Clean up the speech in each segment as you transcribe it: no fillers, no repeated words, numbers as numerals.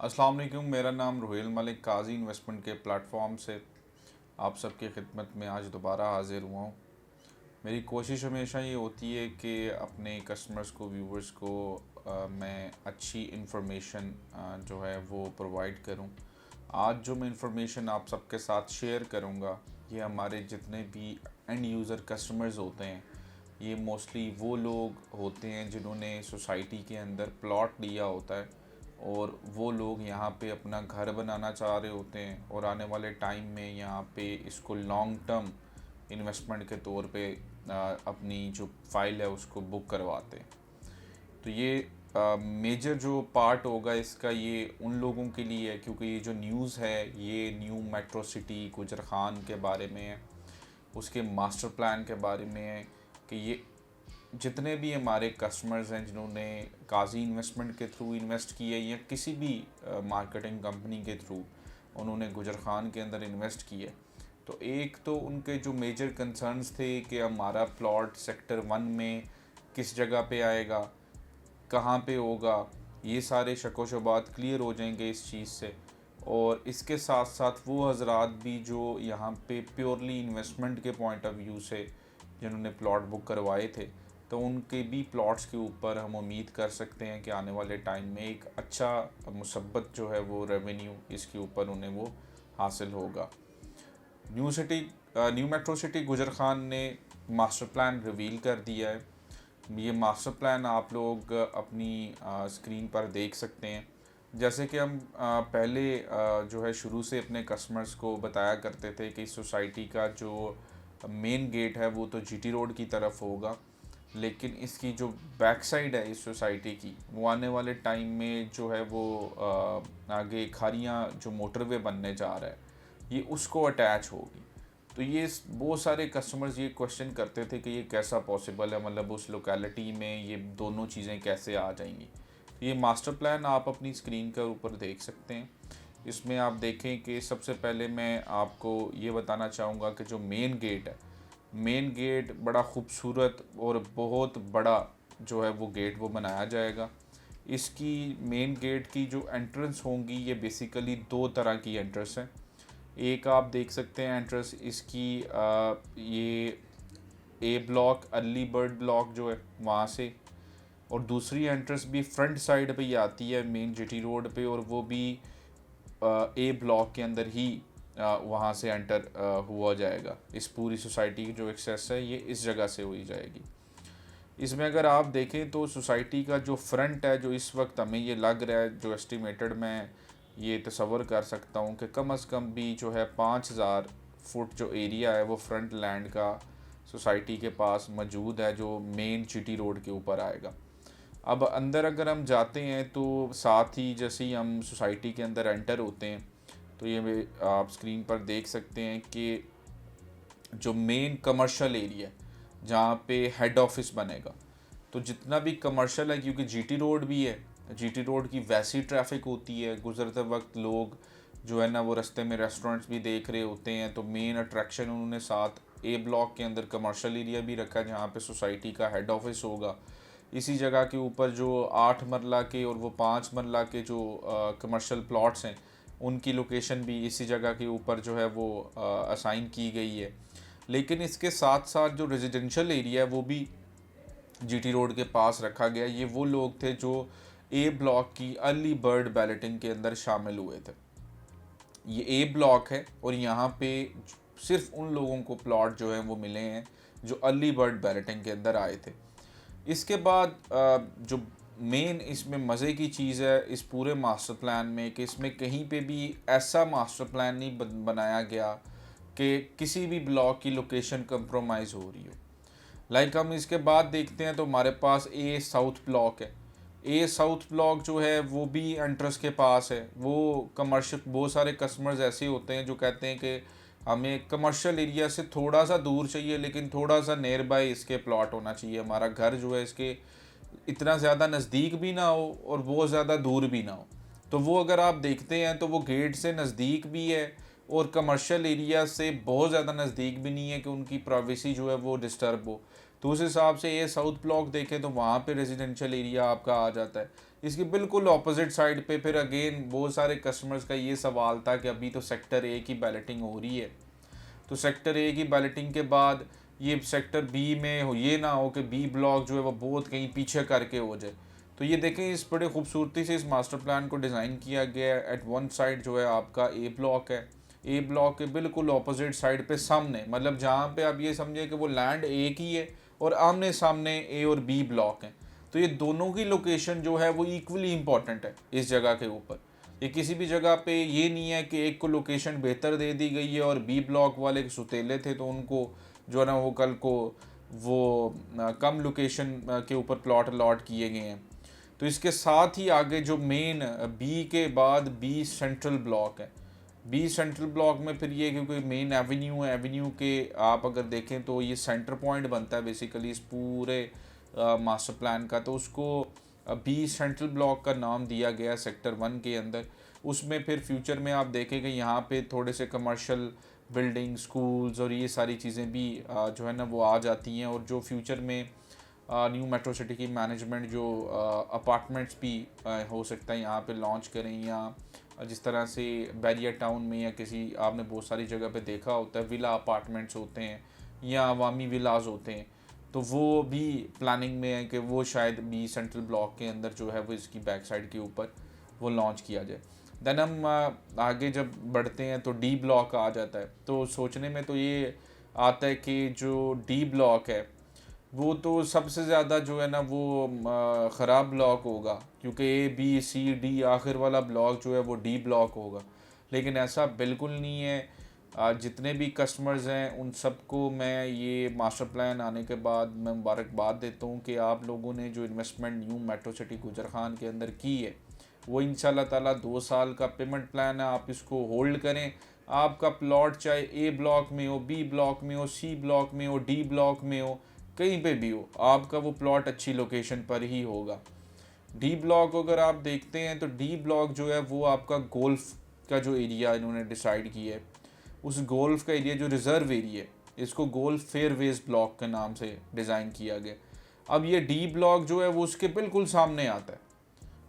अस्सलाम वालेकुम। मेरा नाम रोहेल मलिक काजी इन्वेस्टमेंट के प्लेटफॉर्म से आप सबके खिदमत में आज दोबारा हाज़िर हुआ हूँ। मेरी कोशिश हमेशा ये होती है कि अपने कस्टमर्स को, व्यूवर्स को मैं अच्छी इन्फॉर्मेशन जो है वो प्रोवाइड करूँ। आज जो मैं इन्फॉर्मेशन आप सबके साथ शेयर करूँगा, ये हमारे जितने भी एंड यूज़र कस्टमर्स होते हैं, ये मोस्टली वो लोग होते हैं जिन्होंने सोसाइटी के अंदर प्लॉट लिया होता है और वो लोग यहाँ पे अपना घर बनाना चाह रहे होते हैं और आने वाले टाइम में यहाँ पे इसको लॉन्ग टर्म इन्वेस्टमेंट के तौर पे अपनी जो फाइल है उसको बुक करवाते हैं। तो ये मेजर जो पार्ट होगा इसका, ये उन लोगों के लिए है क्योंकि ये जो न्यूज़ है ये न्यू मेट्रो सिटी गुजर खान के बारे में है, उसके मास्टर प्लान के बारे में है कि ये जितने भी हमारे कस्टमर्स हैं जिन्होंने काजी इन्वेस्टमेंट के थ्रू इन्वेस्ट किया या किसी भी मार्केटिंग कंपनी के थ्रू उन्होंने गुजर खान के अंदर इन्वेस्ट किया, तो एक तो उनके जो मेजर कंसर्न्स थे कि हमारा प्लॉट सेक्टर 1 में किस जगह पे आएगा, कहाँ पे होगा, ये सारे शक शुबात क्लियर हो जाएंगे इस चीज़ से। और इसके साथ साथ वो हजरात भी जो यहाँ पे प्योरली इन्वेस्टमेंट के पॉइंट ऑफ व्यू से जिन्होंने प्लॉट बुक करवाए थे, तो उनके भी प्लॉट्स के ऊपर हम उम्मीद कर सकते हैं कि आने वाले टाइम में एक अच्छा मुसब्बत जो है वो रेवेन्यू इसके ऊपर उन्हें वो हासिल होगा। न्यू मेट्रो सिटी गुजर खान ने मास्टर प्लान रिवील कर दिया है। ये मास्टर प्लान आप लोग अपनी स्क्रीन पर देख सकते हैं। जैसे कि हम पहले जो है शुरू से अपने कस्टमर्स को बताया करते थे कि इस सोसाइटी का जो मेन गेट है वो तो जीटी रोड की तरफ होगा, लेकिन इसकी जो बैक साइड है इस सोसाइटी की, वो आने वाले टाइम में जो है वो आगे खारियाँ जो मोटरवे बनने जा रहा है ये उसको अटैच होगी। तो ये बहुत सारे कस्टमर्स ये क्वेश्चन करते थे कि ये कैसा पॉसिबल है, मतलब उस लोकेलिटी में ये दोनों चीज़ें कैसे आ जाएंगी। तो ये मास्टर प्लान आप अपनी स्क्रीन के ऊपर देख सकते हैं। इसमें आप देखें कि सबसे पहले मैं आपको ये बताना चाहूँगा कि जो मेन गेट है, मेन गेट बड़ा खूबसूरत और बहुत बड़ा जो है वो गेट वो बनाया जाएगा। इसकी मेन गेट की जो एंट्रेंस होंगी ये बेसिकली दो तरह की एंट्रेंस है। एक आप देख सकते हैं एंट्रेंस इसकी ये ए ब्लॉक अर्ली बर्ड ब्लॉक जो है वहाँ से, और दूसरी एंट्रेंस भी फ्रंट साइड पे ही आती है मेन जीटी रोड पे, और वो भी ए ब्लॉक के अंदर ही वहाँ से एंटर हुआ जाएगा। इस पूरी सोसाइटी की जो एक्सेस है ये इस जगह से हुई जाएगी। इसमें अगर आप देखें तो सोसाइटी का जो फ्रंट है, जो इस वक्त हमें ये लग रहा है, जो एस्टिमेटेड मैं ये तसव्वुर कर सकता हूँ कि कम अज़ कम भी जो है 5000 फुट जो एरिया है वो फ्रंट लैंड का सोसाइटी के पास मौजूद है जो मेन जीटी रोड के ऊपर आएगा। अब अंदर अगर हम जाते हैं तो साथ ही जैसे ही हम सोसाइटी के अंदर एंटर होते हैं तो ये आप स्क्रीन पर देख सकते हैं कि जो मेन कमर्शियल एरिया जहाँ पे हेड ऑफिस बनेगा, तो जितना भी कमर्शियल है, क्योंकि जीटी रोड भी है, जीटी रोड की वैसी ट्रैफिक होती है, गुजरते वक्त लोग जो है ना वो रास्ते में रेस्टोरेंट्स भी देख रहे होते हैं, तो मेन अट्रैक्शन उन्होंने साथ ए ब्लॉक के अंदर कमर्शियल एरिया भी रखा है जहाँ पे सोसाइटी का हेड ऑफिस होगा। इसी जगह के ऊपर जो 8 मरला के और वो 5 मरला के जो कमर्शियल प्लॉट्स हैं उनकी लोकेशन भी इसी जगह के ऊपर जो है वो असाइन की गई है। लेकिन इसके साथ साथ जो रेजिडेंशियल एरिया है वो भी जीटी रोड के पास रखा गया। ये वो लोग थे जो ए ब्लॉक की अर्ली बर्ड बैलेटिंग के अंदर शामिल हुए थे। ये ए ब्लॉक है और यहाँ पे सिर्फ उन लोगों को प्लॉट जो है वो मिले हैं जो अर्ली बर्ड बैलेटिंग के अंदर आए थे। इसके बाद जो मेन इसमें मज़े की चीज़ है इस पूरे मास्टर प्लान में कि इसमें कहीं पे भी ऐसा मास्टर प्लान नहीं बनाया गया कि किसी भी ब्लॉक की लोकेशन कंप्रोमाइज़ हो रही हो। लाइक हम इसके बाद देखते हैं तो हमारे पास ए साउथ ब्लॉक है। ए साउथ ब्लॉक जो है वो भी एंट्रेंस के पास है। वो कमर्शियल, बहुत सारे कस्टमर्स ऐसे होते हैं जो कहते हैं कि हमें कमर्शियल एरिया से थोड़ा सा दूर चाहिए लेकिन थोड़ा सा नियर बाय इसके प्लॉट होना चाहिए, हमारा घर जो है इसके इतना ज़्यादा नज़दीक भी ना हो और बहुत ज़्यादा दूर भी ना हो। तो वो अगर आप देखते हैं तो वो गेट से नज़दीक भी है और कमर्शियल एरिया से बहुत ज़्यादा नज़दीक भी नहीं है कि उनकी प्राइवेसी जो है वो डिस्टर्ब हो। तो उस हिसाब से ये साउथ ब्लॉक देखें तो वहाँ पे रेजिडेंशियल एरिया आपका आ जाता है। इसकी बिल्कुल ऑपोजिट साइड पे फिर अगेन बहुत सारे कस्टमर्स का ये सवाल था कि अभी तो सेक्टर ए की बैलेटिंग हो रही है, तो सेक्टर ए की बैलेटिंग के बाद ये सेक्टर बी में हो, ये ना हो कि बी ब्लॉक जो है वो बहुत कहीं पीछे करके हो जाए। तो ये देखें इस बड़े खूबसूरती से इस मास्टर प्लान को डिज़ाइन किया गया है। एट वन साइड जो है आपका ए ब्लॉक है, ए ब्लॉक के बिल्कुल अपोजिट साइड पे सामने, मतलब जहाँ पे आप ये समझे कि वो लैंड ए की है और आमने सामने ए और बी ब्लॉक हैं। तो ये दोनों की लोकेशन जो है वो इक्वली इम्पॉर्टेंट है इस जगह के ऊपर। ये किसी भी जगह पे ये नहीं है कि एक को लोकेशन बेहतर दे दी गई है और बी ब्लॉक वाले सुतेले थे तो उनको जो है ना वो कल को वो कम लोकेशन के ऊपर प्लॉट अलॉट किए गए हैं। तो इसके साथ ही आगे जो मेन बी के बाद बी सेंट्रल ब्लॉक है, बी सेंट्रल ब्लॉक में फिर ये क्योंकि मेन एवेन्यू है, एवेन्यू के आप अगर देखें तो ये सेंटर पॉइंट बनता है बेसिकली इस पूरे मास्टर प्लान का। तो उसको बी सेंट्रल ब्लॉक का नाम दिया गया सेक्टर 1 के अंदर। उसमें फिर फ्यूचर में आप देखेंगे यहाँ पे थोड़े से कमर्शियल बिल्डिंग, स्कूल्स और ये सारी चीज़ें भी जो है ना वो आ जाती हैं। और जो फ्यूचर में न्यू मेट्रो सिटी की मैनेजमेंट जो अपार्टमेंट्स भी हो सकता है यहाँ पे लॉन्च करें, या जिस तरह से बैरियर टाउन में या किसी आपने बहुत सारी जगह पे देखा होता है विला अपार्टमेंट्स होते हैं या अवामी विलाज होते हैं, तो वो भी प्लानिंग में है कि वो शायद बी सेंट्रल ब्लॉक के अंदर जो है वो इसकी बैक साइड के ऊपर वो लॉन्च किया जाए। देन हम आगे जब बढ़ते हैं तो डी ब्लॉक आ जाता है। तो सोचने में तो ये आता है कि जो डी ब्लॉक है वो तो सबसे ज़्यादा जो है ना वो ख़राब ब्लॉक होगा, क्योंकि ए बी सी डी आखिर वाला ब्लॉक जो है वो डी ब्लॉक होगा। लेकिन ऐसा बिल्कुल नहीं है। जितने भी कस्टमर्स हैं उन सबको मैं ये मास्टर प्लान आने के बाद मैं मुबारकबाद देता हूँ कि आप लोगों ने जो इन्वेस्टमेंट न्यू मेट्रो सिटी गुजर खान के अंदर की है वो इंशाल्लाह ताला 2 साल का पेमेंट प्लान है, आप इसको होल्ड करें। आपका प्लॉट चाहे ए ब्लॉक में हो, बी ब्लॉक में हो, सी ब्लॉक में हो, डी ब्लॉक में हो, कहीं पे भी हो, आपका वो प्लॉट अच्छी लोकेशन पर ही होगा। डी ब्लॉक अगर आप देखते हैं तो डी ब्लॉक जो है वो आपका गोल्फ का जो एरिया इन्होंने डिसाइड किया है, उस गोल्फ का एरिया जो रिज़र्व एरिया है इसको गोल्फ फेयरवेज ब्लॉक के नाम से डिज़ाइन किया गया। अब ये डी ब्लॉक जो है वो उसके बिल्कुल सामने आता है।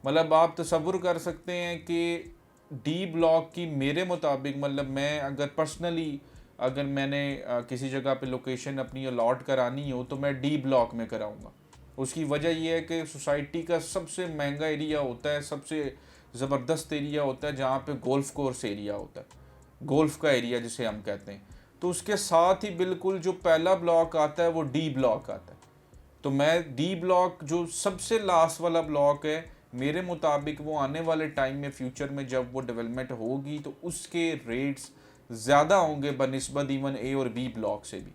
मतलब आप तसव्वुर कर सकते हैं कि डी ब्लॉक की मेरे मुताबिक, मतलब मैं अगर पर्सनली अगर मैंने किसी जगह पे लोकेशन अपनी अलॉट करानी हो तो मैं डी ब्लॉक में कराऊंगा। उसकी वजह यह है कि सोसाइटी का सबसे महंगा एरिया होता है, सबसे ज़बरदस्त एरिया होता है जहाँ पे गोल्फ कोर्स एरिया होता है, गोल्फ का एरिया जिसे हम कहते हैं। तो उसके साथ ही बिल्कुल जो पहला ब्लॉक आता है वो डी ब्लॉक आता है। तो मैं डी ब्लॉक जो सबसे लास्ट वाला ब्लॉक है मेरे मुताबिक वो आने वाले टाइम में फ्यूचर में जब वो डेवलपमेंट होगी तो उसके रेट्स ज़्यादा होंगे बनिस्बत इवन ए और बी ब्लॉक से भी,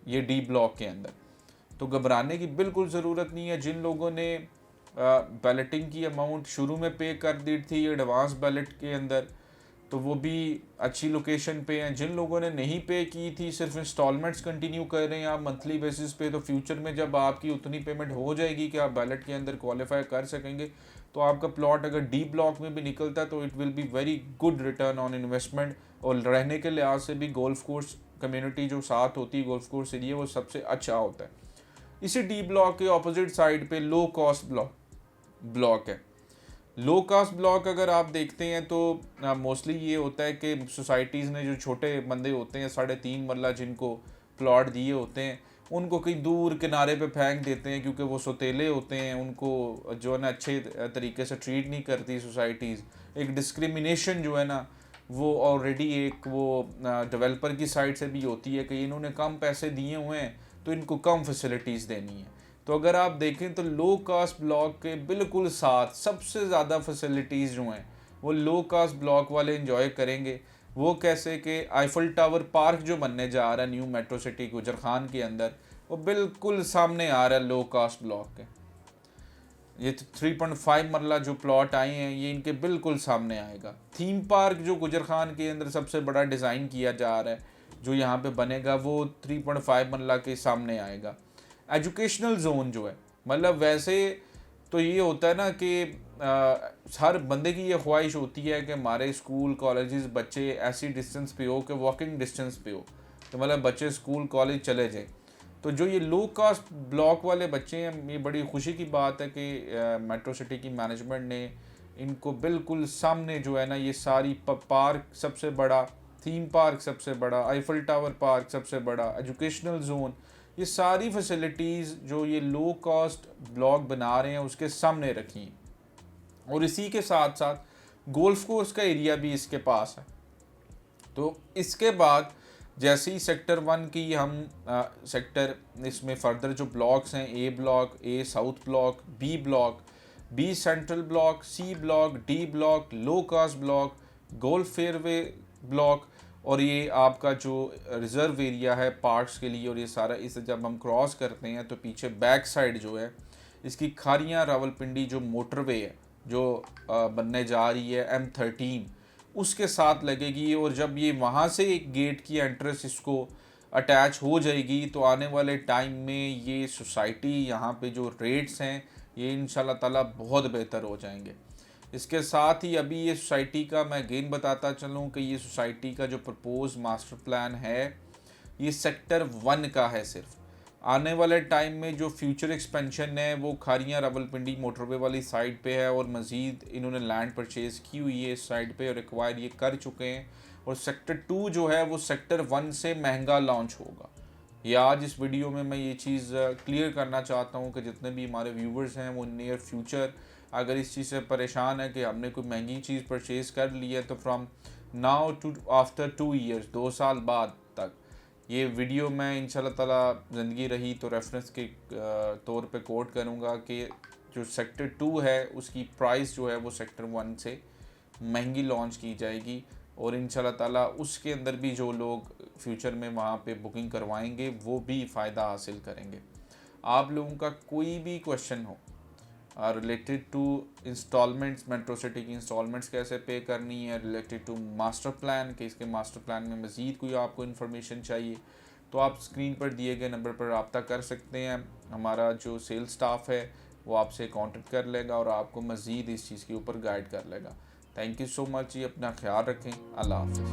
ये डी ब्लॉक के अंदर। तो घबराने की बिल्कुल ज़रूरत नहीं है। जिन लोगों ने बैलेटिंग की अमाउंट शुरू में पे कर दी थी एडवांस बैलेट के अंदर तो वो भी अच्छी लोकेशन पे हैं। जिन लोगों ने नहीं पे की थी, सिर्फ इंस्टॉलमेंट्स कंटिन्यू कर रहे हैं आप मंथली बेसिस पे, तो फ्यूचर में जब आपकी उतनी पेमेंट हो जाएगी कि आप बैलेट के अंदर क्वालिफाई कर सकेंगे तो आपका प्लॉट अगर डी ब्लॉक में भी निकलता है तो it will be very good return on investment. और रहने के लिहाज से भी गोल्फ कोर्स कम्युनिटी जो साथ होती है गोल्फ कोर्स एरिया वो सबसे अच्छा होता है। इसी डी ब्लॉक के ऑपोजिट साइड पे लो कॉस्ट ब्लॉक है। लो कास्ट ब्लॉक अगर आप देखते हैं तो मोस्टली ये होता है कि सोसाइटीज़ ने जो छोटे बंदे होते हैं 3.5 मरला जिनको प्लॉट दिए होते हैं उनको कहीं दूर किनारे पे फेंक देते हैं, क्योंकि वो सौतेले होते हैं, उनको जो है ना अच्छे तरीके से ट्रीट नहीं करती सोसाइटीज़। एक डिस्क्रिमिनेशन जो है ना वो ऑलरेडी एक वो डेवलपर की साइड से भी होती है कि इन्होंने कम पैसे दिए हुए हैं तो इनको कम फैसिलिटीज़ देनी है। तो अगर आप देखें तो लो कास्ट ब्लॉक के बिल्कुल साथ सबसे ज़्यादा फैसिलिटीज़ जो हैं वो लो कास्ट ब्लॉक वाले एंजॉय करेंगे। वो कैसे कि आईफल टावर पार्क जो बनने जा रहा है न्यू मेट्रो सिटी गुजर खान के अंदर, वो बिल्कुल सामने आ रहा है लो कास्ट ब्लॉक के। ये 3.5 मरला जो प्लॉट आए हैं ये इनके बिल्कुल सामने आएगा। थीम पार्क जो गुजर खान के अंदर सबसे बड़ा डिज़ाइन किया जा रहा है जो यहाँ पे बनेगा वो 3.5 मरला के सामने आएगा। एजुकेशनल जोन जो है, मतलब वैसे तो ये होता है ना कि हर बंदे की ये ख्वाहिश होती है कि हमारे स्कूल कॉलेजेस बच्चे ऐसी डिस्टेंस पे हो कि वॉकिंग डिस्टेंस पे हो, तो मतलब बच्चे स्कूल कॉलेज चले जाएं। तो जो ये लो कास्ट ब्लॉक वाले बच्चे हैं, ये बड़ी खुशी की बात है कि मेट्रो सिटी की मैनेजमेंट ने इनको बिल्कुल सामने जो है ना, ये सारी पार्क सबसे बड़ा, थीम पार्क सबसे बड़ा, आईफल टावर पार्क सबसे बड़ा, एजुकेशनल जोन, ये सारी फैसिलिटीज़ जो ये लो कॉस्ट ब्लॉक बना रहे हैं उसके सामने रखी हैं। और इसी के साथ साथ गोल्फ कोर्स का एरिया भी इसके पास है। तो इसके बाद जैसे ही सेक्टर 1 की हम सेक्टर इसमें फर्दर जो ब्लॉक्स हैं, A block, A south block, B block, B central block, C block, D block, low cost block, golf fairway block, और ये आपका जो रिज़र्व एरिया है पार्क्स के लिए, और ये सारा इसे जब हम क्रॉस करते हैं तो पीछे बैक साइड जो है इसकी खारियाँ रावलपिंडी जो मोटरवे है जो बनने जा रही है M13, उसके साथ लगेगी। और जब ये वहाँ से एक गेट की एंट्रेंस इसको अटैच हो जाएगी तो आने वाले टाइम में ये सोसाइटी, यहाँ पे जो रेट्स हैं ये इंशाल्लाह ताला बहुत बेहतर हो जाएंगे। इसके साथ ही अभी ये सोसाइटी का मैं अगेन बताता चलूँ कि ये सोसाइटी का जो प्रपोज मास्टर प्लान है ये सेक्टर 1 का है सिर्फ। आने वाले टाइम में जो फ्यूचर एक्सपेंशन है वो खारियाँ रावलपिंडी मोटरवे वाली साइड पे है, और मज़ीद इन्होंने लैंड परचेज़ की हुई है इस साइड पे और एक्वायर ये कर चुके हैं। और सेक्टर 2 जो है वो सेक्टर 1 से महंगा लॉन्च होगा। ये आज इस वीडियो में मैं ये चीज़ क्लियर करना चाहता हूँ कि जितने भी हमारे व्यूवर्स हैं वो नियर फ्यूचर अगर इस चीज़ से परेशान है कि हमने कोई महंगी चीज़ परचेज़ कर ली है, तो from now to after 2 years, 2 साल बाद तक ये वीडियो मैं इंशाल्लाह ताला ज़िंदगी रही तो रेफरेंस के तौर पे कोट करूँगा कि जो सेक्टर 2 है उसकी प्राइस जो है वो सेक्टर 1 से महंगी लॉन्च की जाएगी, और इंशाल्लाह ताला उसके अंदर भी जो लोग फ्यूचर में वहाँ पे बुकिंग करवाएंगे वो भी फ़ायदा हासिल करेंगे। आप लोगों का कोई भी क्वेश्चन हो related to installments, metro city की इंस्टॉलमेंट्स कैसे पे करनी है, रिलेटेड टू मास्टर प्लान कि इसके मास्टर प्लान में मज़ीद कोई आपको इन्फॉर्मेशन चाहिए, तो आप स्क्रीन पर दिए गए नंबर पर रब्ता कर सकते हैं। हमारा जो सेल्स स्टाफ है वो आपसे कांटेक्ट कर लेगा और आपको मज़ीद इस चीज़ के ऊपर गाइड कर लेगा। थैंक यू सो मच जी, अपना ख्याल रखें। अल्लाह हाफ़िज़।